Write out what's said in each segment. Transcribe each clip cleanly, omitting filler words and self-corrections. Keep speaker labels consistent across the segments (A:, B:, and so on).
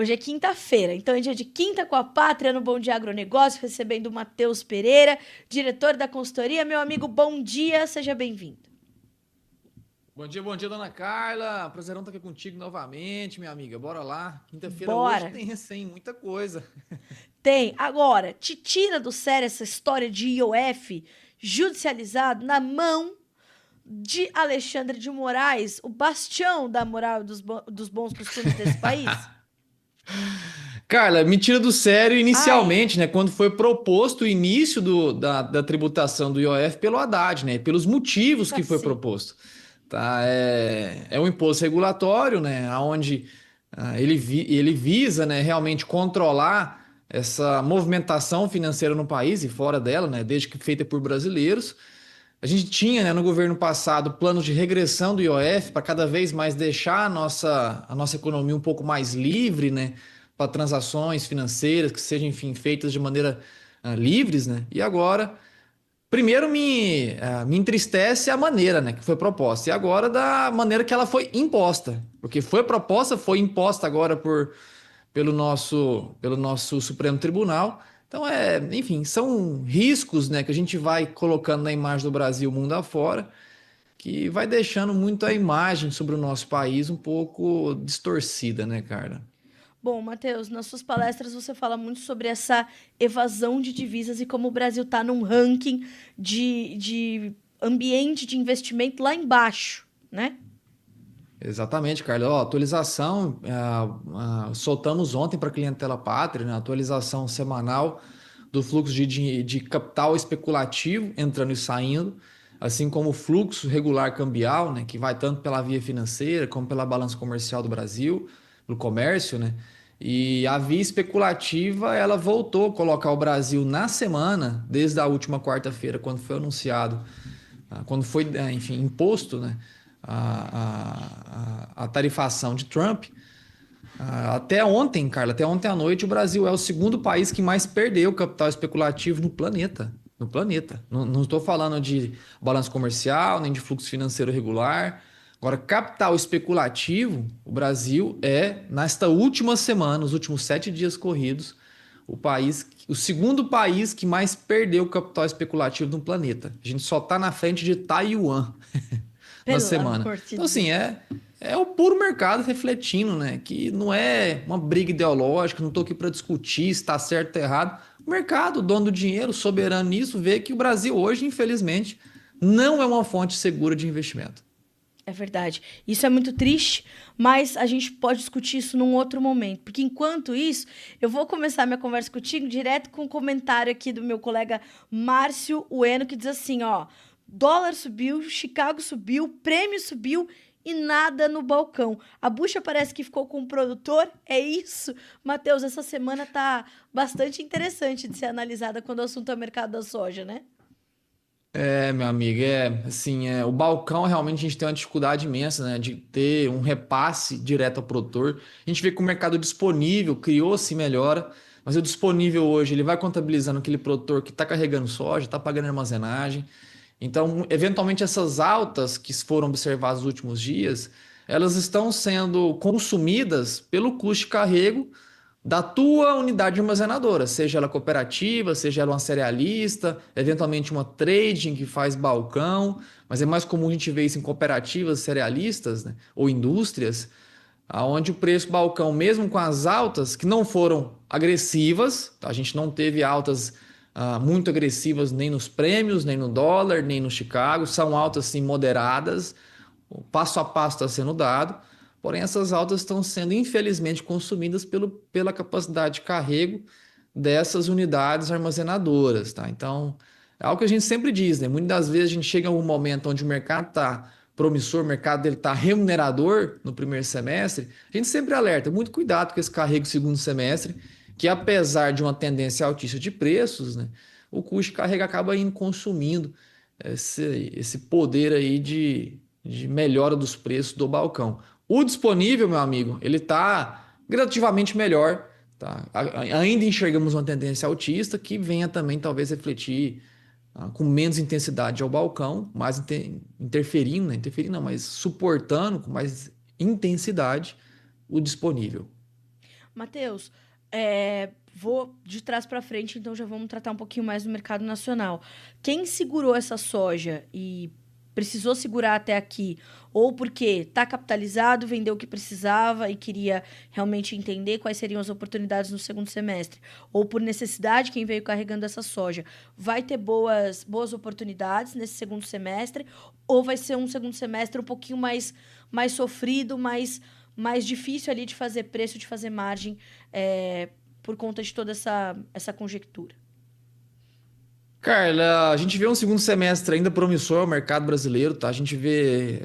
A: Hoje é quinta-feira, então é dia de Quinta com a Pátria no Bom Dia Agronegócio, recebendo o Matheus Pereira, diretor da consultoria. Meu amigo, bom dia, seja bem-vindo.
B: Bom dia, dona Carla. Prazerão estar aqui contigo novamente, minha amiga. Bora lá. Quinta-feira hoje
A: Bora!
B: tem, sim, muita coisa.
A: Tem. Agora, te tira do sério essa história de IOF judicializado na mão de Alexandre de Moraes, o bastião da moral e dos bons costumes desse país?
B: Carla, me tira do sério
A: Ai,
B: inicialmente, né? Quando foi proposto o início da tributação do IOF pelo Haddad, né? Pelos motivos que foi
A: assim.
B: proposto. Tá? É um imposto regulatório, né? Onde ele visa, né, realmente controlar essa movimentação financeira no país e fora dela, né? Desde que feita por brasileiros. A gente tinha, né, no governo passado, planos de regressão do IOF para cada vez mais deixar a nossa economia um pouco mais livre, né, para transações financeiras que sejam, enfim, feitas de maneira livres, né? E agora, primeiro me entristece a maneira, né, que foi proposta, e agora da maneira que ela foi imposta, porque foi proposta, foi imposta agora pelo nosso Supremo Tribunal. Então, enfim, são riscos, né, que a gente vai colocando na imagem do Brasil mundo afora, que vai deixando muito a imagem sobre o nosso país um pouco distorcida, né, cara?
A: Bom, Matheus, nas suas palestras você fala muito sobre essa evasão de divisas e como o Brasil está num ranking de ambiente de investimento lá embaixo, né?
B: Exatamente, Carlos. Ó, atualização, soltamos ontem para a Clientela Pátria, né, atualização semanal do fluxo de capital especulativo entrando e saindo, assim como o fluxo regular cambial, né, que vai tanto pela via financeira como pela balança comercial do Brasil, do comércio, né? E a via especulativa, ela voltou a colocar o Brasil na semana, desde a última quarta-feira, quando foi anunciado, quando foi, enfim, imposto, né, a tarifação de Trump. Até ontem, Carla, até ontem à noite, o Brasil é o segundo país que mais perdeu capital especulativo no planeta. No planeta. Não estou falando de balanço comercial, nem de fluxo financeiro regular. Agora, capital especulativo, o Brasil é, nesta última semana, os últimos 7 dias corridos, o segundo país que mais perdeu capital especulativo no planeta. A gente só está na frente de Taiwan na
A: Pelo
B: semana.
A: amor de
B: Então, assim,
A: Deus.
B: é o puro mercado refletindo, né? Que não é uma briga ideológica, não estou aqui para discutir se está certo ou errado. O mercado, o dono do dinheiro, soberano nisso, vê que o Brasil hoje, infelizmente, não é uma fonte segura de investimento.
A: É verdade. Isso é muito triste, mas a gente pode discutir isso num outro momento. Porque enquanto isso, eu vou começar minha conversa contigo direto com um comentário aqui do meu colega Márcio Ueno, que diz assim, ó, dólar subiu, Chicago subiu, prêmio subiu e nada no balcão. A bucha parece que ficou com o produtor. É isso. Matheus, essa semana tá bastante interessante de ser analisada quando o assunto é o mercado da soja, né?
B: Meu amigo, assim, o balcão realmente a gente tem uma dificuldade imensa, né, de ter um repasse direto ao produtor. A gente vê que o mercado disponível criou-se melhora, mas o disponível hoje ele vai contabilizando aquele produtor que está carregando soja, está pagando armazenagem. Então, eventualmente essas altas que foram observadas nos últimos dias, elas estão sendo consumidas pelo custo de carrego da tua unidade armazenadora, seja ela cooperativa, seja ela uma cerealista, eventualmente uma trading que faz balcão, mas é mais comum a gente ver isso em cooperativas cerealistas, né, ou indústrias, aonde o preço balcão, mesmo com as altas, que não foram agressivas, tá? A gente não teve altas muito agressivas nem nos prêmios, nem no dólar, nem no Chicago, são altas assim moderadas, o passo a passo está sendo dado, porém essas altas estão sendo infelizmente consumidas pela capacidade de carrego dessas unidades armazenadoras, tá? Então, é algo que a gente sempre diz, né? Muitas das vezes a gente chega a um momento onde o mercado está promissor, o mercado dele está remunerador no primeiro semestre, a gente sempre alerta, muito cuidado com esse carrego segundo semestre, que apesar de uma tendência altíssima de preços, né, o custo de carrega acaba indo consumindo esse poder aí de melhora dos preços do balcão. O disponível, meu amigo, ele está gradativamente melhor. Tá? Ainda enxergamos uma tendência altista que venha também talvez refletir com menos intensidade ao balcão, mais interferindo, né? Interferindo não, mas suportando com mais intensidade o disponível.
A: Matheus, vou de trás para frente, então já vamos tratar um pouquinho mais do mercado nacional. Quem segurou essa soja e precisou segurar até aqui, ou porque está capitalizado, vendeu o que precisava e queria realmente entender quais seriam as oportunidades no segundo semestre, ou por necessidade, quem veio carregando essa soja, vai ter boas oportunidades nesse segundo semestre, ou vai ser um segundo semestre um pouquinho mais sofrido, mais difícil ali de fazer preço, de fazer margem, por conta de toda essa conjectura.
B: Carla, a gente vê um segundo semestre ainda promissor ao mercado brasileiro, tá? A gente vê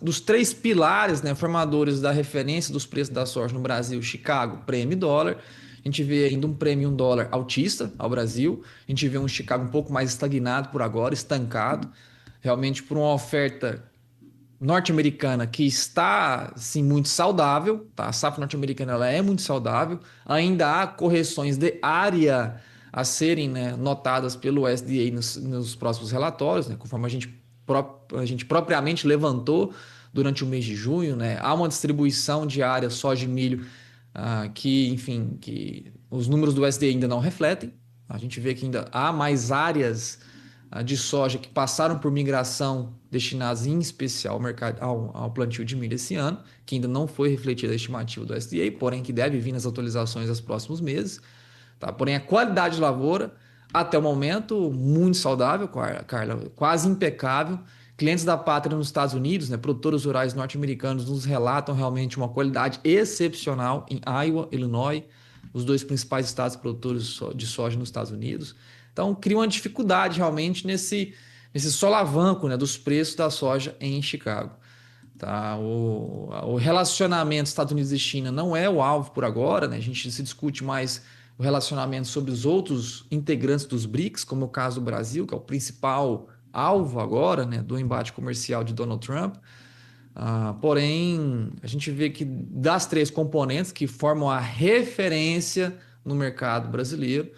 B: dos três pilares, né, formadores da referência dos preços da soja no Brasil: Chicago, prêmio e dólar. A gente vê ainda um prêmio e um dólar altista ao Brasil. A gente vê um Chicago um pouco mais estagnado por agora, estancado, realmente por uma oferta norte-americana que está, sim, muito saudável, tá? A safra norte-americana ela é muito saudável. Ainda há correções de área a serem, né, notadas pelo USDA nos próximos relatórios, né, conforme a gente propriamente levantou durante o mês de junho, né? Há uma distribuição de área soja e milho que, enfim, que os números do USDA ainda não refletem. A gente vê que ainda há mais áreas de soja que passaram por migração destinadas em especial ao plantio de milho esse ano, que ainda não foi refletida a estimativa do USDA, porém que deve vir nas atualizações nos próximos meses. Tá? Porém, a qualidade de lavoura, até o momento, muito saudável, Carla, quase impecável. Clientes da pátria nos Estados Unidos, né, produtores rurais norte-americanos, nos relatam realmente uma qualidade excepcional em Iowa, Illinois, os dois principais estados produtores de soja nos Estados Unidos. Então, cria uma dificuldade realmente nesse solavanco, né, dos preços da soja em Chicago. Tá? O relacionamento Estados Unidos e China não é o alvo por agora, né? A gente se discute mais o relacionamento sobre os outros integrantes dos BRICS, como é o caso do Brasil, que é o principal alvo agora, né, do embate comercial de Donald Trump. Porém, a gente vê que das três componentes que formam a referência no mercado brasileiro,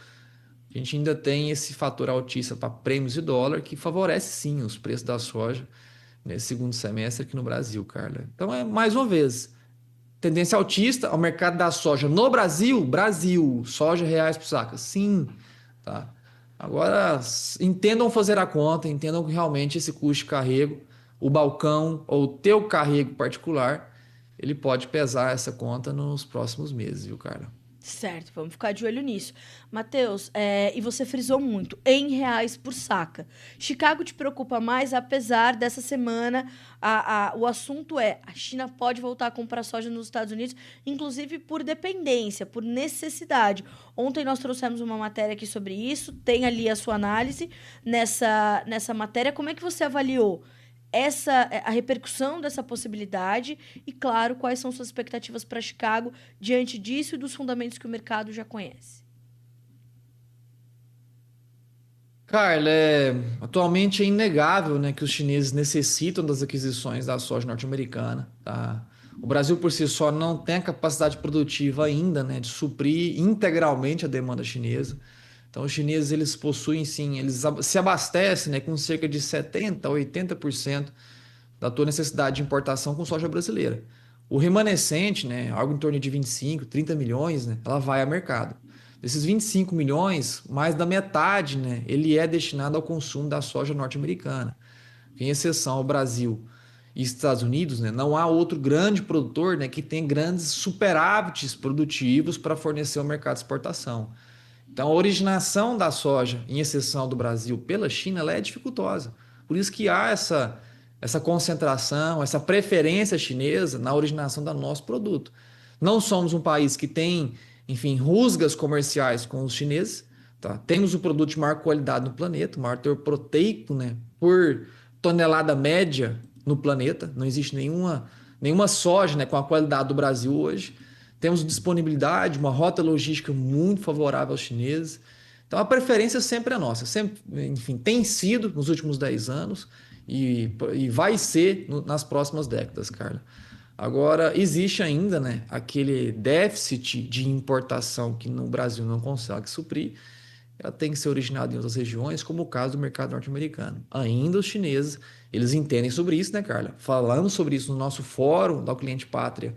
B: a gente ainda tem esse fator altista para prêmios e dólar, que favorece sim os preços da soja nesse segundo semestre aqui no Brasil, Carla. Então, mais uma vez, tendência altista ao mercado da soja no Brasil, soja reais por saca, sim, tá? Agora, entendam fazer a conta, entendam que realmente esse custo de carrego, o balcão ou o teu carrego particular, ele pode pesar essa conta nos próximos meses, viu, Carla?
A: Certo, vamos ficar de olho nisso. Matheus, e você frisou muito, em reais por saca. Chicago te preocupa mais, apesar dessa semana, o assunto a China pode voltar a comprar soja nos Estados Unidos, inclusive por dependência, por necessidade. Ontem nós trouxemos uma matéria aqui sobre isso, tem ali a sua análise nessa matéria. Como é que você avaliou a repercussão dessa possibilidade e, claro, quais são suas expectativas para Chicago diante disso e dos fundamentos que o mercado já conhece?
B: Carla, atualmente é inegável, né, que os chineses necessitam das aquisições da soja norte-americana. Tá? O Brasil, por si só, não tem a capacidade produtiva ainda, né, de suprir integralmente a demanda chinesa. Então, os chineses, eles possuem, sim, eles se abastecem, né, com cerca de 70% a 80% da tua necessidade de importação com soja brasileira. O remanescente, né, algo em torno de 25, 30 milhões, né, ela vai ao mercado. Desses 25 milhões, mais da metade, né, ele é destinado ao consumo da soja norte-americana. Em exceção ao Brasil e Estados Unidos, né, não há outro grande produtor, né, que tem grandes superávites produtivos para fornecer ao mercado de exportação. Então, a originação da soja, em exceção do Brasil, pela China, ela é dificultosa. Por isso que há essa concentração, essa preferência chinesa na originação do nosso produto. Não somos um país que tem, enfim, rusgas comerciais com os chineses. Tá? Temos o produto de maior qualidade no planeta, o maior teor proteico, né, por tonelada média no planeta. Não existe nenhuma soja, né, com a qualidade do Brasil hoje. Temos disponibilidade, uma rota logística muito favorável aos chineses. Então, a preferência sempre é nossa. Sempre, enfim, tem sido nos últimos 10 anos e vai ser nas próximas décadas, Carla. Agora, existe ainda, né, aquele déficit de importação que no Brasil não consegue suprir. Ela tem que ser originada em outras regiões, como o caso do mercado norte-americano. Ainda os chineses, eles entendem sobre isso, né, Carla? Falamos sobre isso no nosso fórum da Cliente Pátria,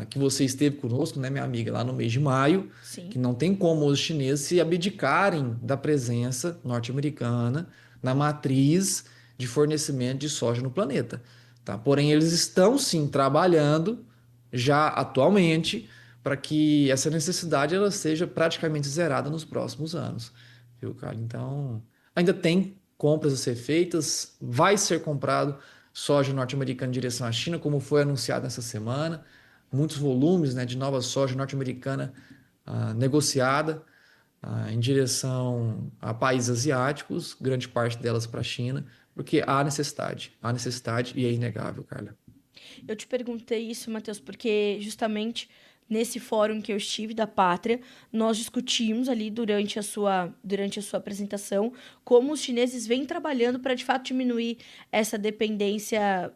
B: que você esteve conosco, né, minha amiga, lá no mês de maio,
A: Sim.
B: que não tem como os chineses se abdicarem da presença norte-americana na matriz de fornecimento de soja no planeta, tá? Porém, eles estão sim trabalhando já atualmente para que essa necessidade ela seja praticamente zerada nos próximos anos, viu, cara? Então, ainda tem compras a ser feitas, vai ser comprado soja norte-americana em direção à China, como foi anunciado nessa semana, muitos volumes, né, de nova soja norte-americana negociada em direção a países asiáticos, grande parte delas para a China, porque há necessidade e é inegável, Carla.
A: Eu te perguntei isso, Matheus, porque justamente nesse fórum que eu estive da Pátria, nós discutimos ali durante a sua apresentação como os chineses vêm trabalhando para de fato diminuir essa dependência.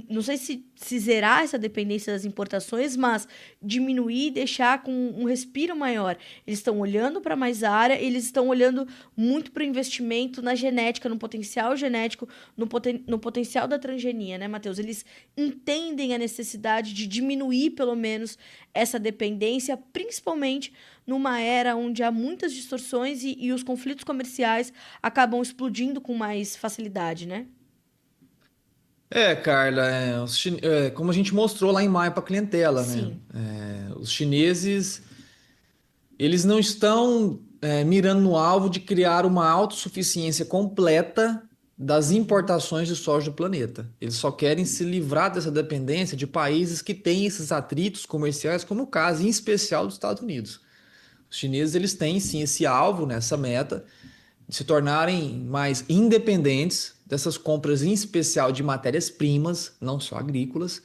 A: Não sei se zerar essa dependência das importações, mas diminuir e deixar com um respiro maior. Eles estão olhando para mais área, eles estão olhando muito para o investimento na genética, no potencial genético, no potencial da transgenia, né, Matheus? Eles entendem a necessidade de diminuir, pelo menos, essa dependência, principalmente numa era onde há muitas distorções e os conflitos comerciais acabam explodindo com mais facilidade, né?
B: Carla, como a gente mostrou lá em maio para a clientela, né?
A: Sim.
B: Os chineses, eles não estão mirando no alvo de criar uma autossuficiência completa das importações de soja do planeta. Eles só querem se livrar dessa dependência de países que têm esses atritos comerciais, como o caso em especial dos Estados Unidos. Os chineses, eles têm sim esse alvo, né, essa meta, de se tornarem mais independentes dessas compras, em especial de matérias-primas, não só agrícolas,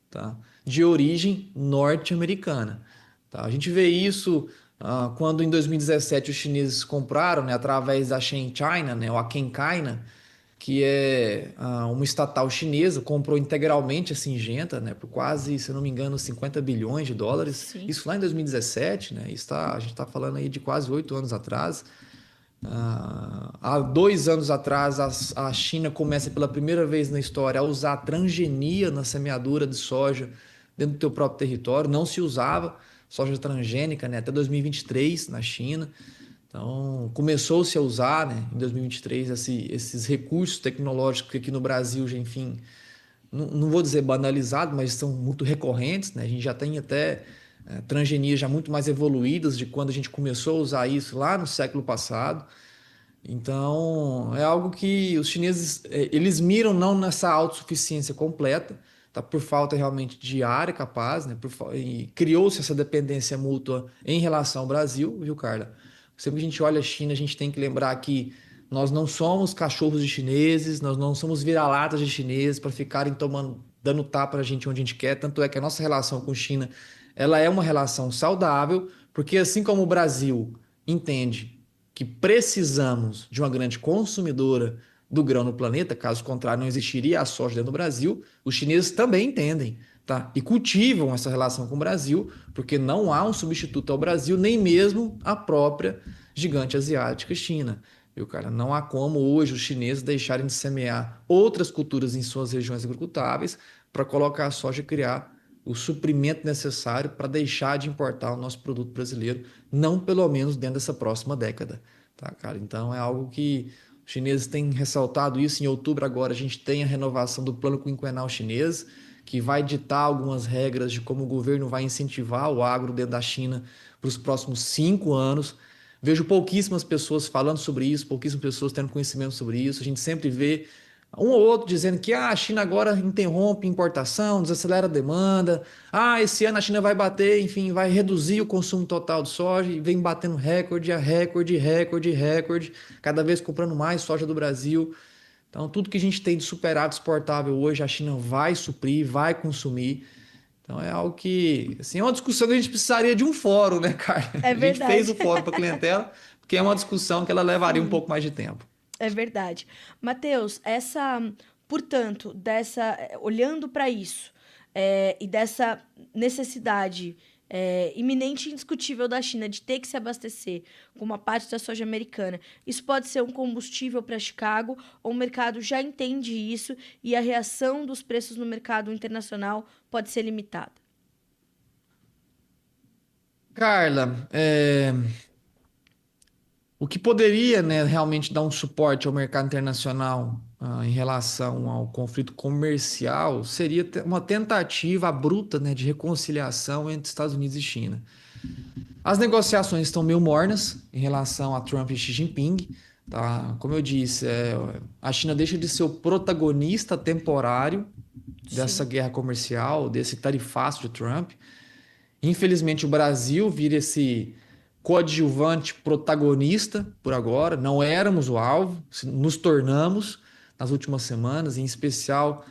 B: tá? De origem norte-americana. Tá? A gente vê isso quando em 2017 os chineses compraram, né, através da Shen China, né, ou a Ken China, que é uma estatal chinesa, comprou integralmente a Syngenta, né, por quase, se eu não me engano, 50 bilhões de dólares.
A: Sim.
B: Isso lá em 2017, né, a gente está falando aí de quase 8 anos atrás. Há 2 anos atrás, a China começa pela primeira vez na história a usar a transgenia na semeadura de soja dentro do teu próprio território. Não se usava soja transgênica, né, até 2023 na China. Então, começou-se a usar, né, em 2023 esses recursos tecnológicos que aqui no Brasil, já, enfim, não vou dizer banalizado, mas são muito recorrentes, né? A gente já tem até transgenias já muito mais evoluídas de quando a gente começou a usar isso lá no século passado. Então, é algo que os chineses, eles miram não nessa autossuficiência completa, tá? Por falta realmente de área capaz, né? E criou-se essa dependência mútua em relação ao Brasil, viu, Carla? Sempre que a gente olha a China, a gente tem que lembrar que nós não somos cachorros de chineses, nós não somos vira-latas de chineses para ficarem dando tapa na gente onde a gente quer. Tanto é que a nossa relação com China, ela é uma relação saudável, porque assim como o Brasil entende que precisamos de uma grande consumidora do grão no planeta, caso contrário não existiria a soja dentro do Brasil, os chineses também entendem, tá? E cultivam essa relação com o Brasil, porque não há um substituto ao Brasil, nem mesmo a própria gigante asiática China. Viu, cara? Não há como hoje os chineses deixarem de semear outras culturas em suas regiões agricultáveis para colocar a soja e criar o suprimento necessário para deixar de importar o nosso produto brasileiro, não pelo menos dentro dessa próxima década, tá, cara? Então é algo que os chineses têm ressaltado isso. Em outubro agora a gente tem a renovação do plano quinquenal chinês, que vai ditar algumas regras de como o governo vai incentivar o agro dentro da China para os próximos 5 anos. Vejo pouquíssimas pessoas falando sobre isso, pouquíssimas pessoas tendo conhecimento sobre isso. A gente sempre vê um ou outro dizendo que a China agora interrompe importação, desacelera a demanda. Esse ano a China vai bater, enfim, vai reduzir o consumo total de soja e vem batendo recorde a recorde, recorde, recorde, cada vez comprando mais soja do Brasil. Então, tudo que a gente tem de superávit exportável hoje, a China vai suprir, vai consumir. Então, é algo que, assim, é uma discussão que a gente precisaria de um fórum, né, cara?
A: É
B: A gente fez
A: verdade.
B: o fórum para a clientela, porque é uma discussão que ela levaria um
A: Sim.
B: pouco mais de tempo.
A: É verdade. Mateus, portanto, olhando para isso, e dessa necessidade iminente e indiscutível da China de ter que se abastecer com uma parte da soja americana, isso pode ser um combustível para Chicago, ou o mercado já entende isso e a reação dos preços no mercado internacional pode ser limitada?
B: Carla, o que poderia, né, realmente dar um suporte ao mercado internacional em relação ao conflito comercial seria uma tentativa bruta, né, de reconciliação entre Estados Unidos e China. As negociações estão meio mornas em relação a Trump e Xi Jinping. Tá? Como eu disse, a China deixa de ser o protagonista temporário dessa
A: Sim.
B: guerra comercial, desse tarifaço de Trump. Infelizmente, o Brasil vira esse coadjuvante protagonista por agora. Não éramos o alvo, nos tornamos nas últimas semanas, em especial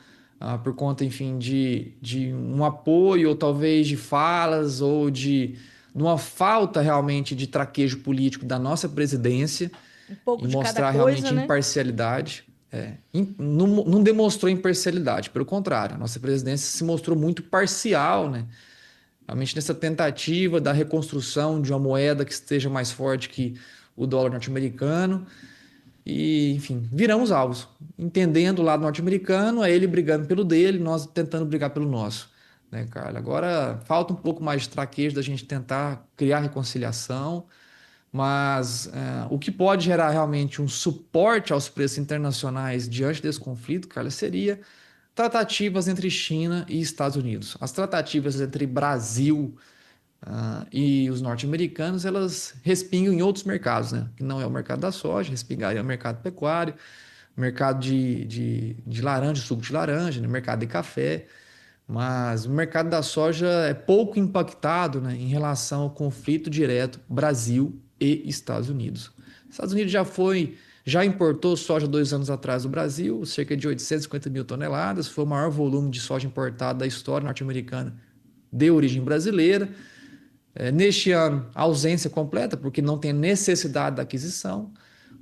B: por conta, enfim, de um apoio, ou talvez de falas, ou de uma falta realmente de traquejo político da nossa presidência
A: Um pouco
B: e
A: de cada
B: mostrar
A: coisa,
B: realmente
A: né?
B: imparcialidade. Não demonstrou imparcialidade, pelo contrário, a nossa presidência se mostrou muito parcial, né? Realmente nessa tentativa da reconstrução de uma moeda que esteja mais forte que o dólar norte-americano. E, enfim, viramos alvos. Entendendo o lado norte-americano, é ele brigando pelo dele, nós tentando brigar pelo nosso. Né, Carla? Agora falta um pouco mais de traquejo da gente tentar criar reconciliação, mas o que pode gerar realmente um suporte aos preços internacionais diante desse conflito, Carla, seria tratativas entre China e Estados Unidos. As tratativas entre Brasil e os norte-americanos, elas respingam em outros mercados, né? Que não é o mercado da soja, respingaria o mercado pecuário, mercado de laranja, suco de laranja, né? Mercado de café. Mas o mercado da soja é pouco impactado, né, em relação ao conflito direto Brasil e Estados Unidos. Estados Unidos já importou soja 2 anos atrás do Brasil, cerca de 850 mil toneladas, foi o maior volume de soja importada da história norte-americana de origem brasileira. Neste ano, ausência completa, porque não tem necessidade da aquisição.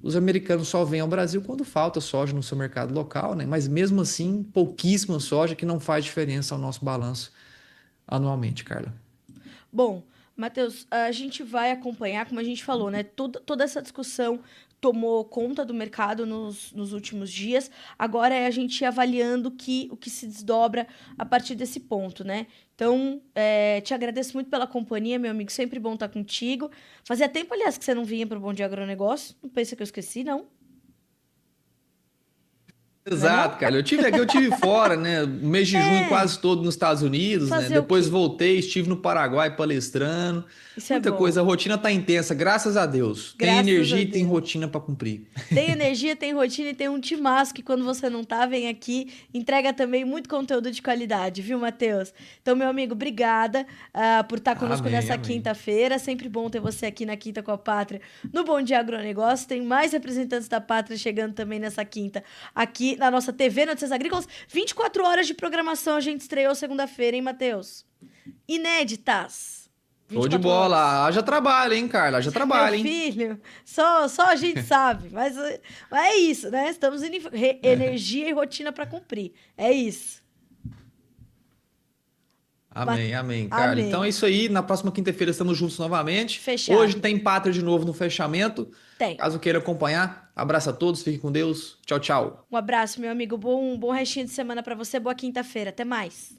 B: Os americanos só vêm ao Brasil quando falta soja no seu mercado local, né? Mas mesmo assim, pouquíssima soja que não faz diferença ao nosso balanço anualmente, Carla.
A: Bom, Matheus, a gente vai acompanhar, como a gente falou, né? Toda essa discussão tomou conta do mercado nos últimos dias. Agora é a gente ir avaliando o que se desdobra a partir desse ponto, né? Então, te agradeço muito pela companhia, meu amigo. Sempre bom estar contigo. Fazia tempo, aliás, que você não vinha para o Bom Dia Agronegócio. Não pensa que eu esqueci, não? Não é
B: Exato,
A: não?
B: cara. Eu tive fora, né? O mês de junho
A: É,
B: quase todo nos Estados Unidos, né?
A: fazer o
B: Depois
A: quê?
B: voltei, estive no Paraguai palestrando.
A: Isso é
B: Muita
A: bom.
B: coisa, a rotina tá intensa, graças a Deus. Tem
A: Graças a
B: energia e tem
A: Deus.
B: rotina para cumprir.
A: Tem energia, tem rotina e tem um timaço que quando você não tá, vem aqui, entrega também muito conteúdo de qualidade, viu, Matheus? Então, meu amigo, obrigada por estar conosco
B: Amém,
A: nessa
B: amém.
A: quinta-feira. Sempre bom ter você aqui na Quinta com a Pátria, no Bom Dia Agronegócio. Tem mais representantes da Pátria chegando também nessa quinta, aqui na nossa TV Notícias Agrícolas. 24 horas de programação a gente estreou segunda-feira, hein, Matheus? Inéditas.
B: Show de
A: 24 horas.
B: bola. Haja trabalho, hein, Carla? Haja
A: Meu
B: trabalho, hein?
A: filho, só a gente sabe, mas é isso, né? Estamos em energia e rotina para cumprir. É isso. Ba-
B: Amém, amém, Carla. Então é
A: Amém.
B: isso aí. Na próxima quinta-feira estamos juntos novamente. Hoje
A: Fechado.
B: tem Pátria de novo no fechamento.
A: Tem.
B: Caso queira acompanhar, abraço a todos, fique com Deus. Tchau, tchau.
A: Um abraço, meu amigo. Bom restinho de semana para você. Boa quinta-feira. Até mais.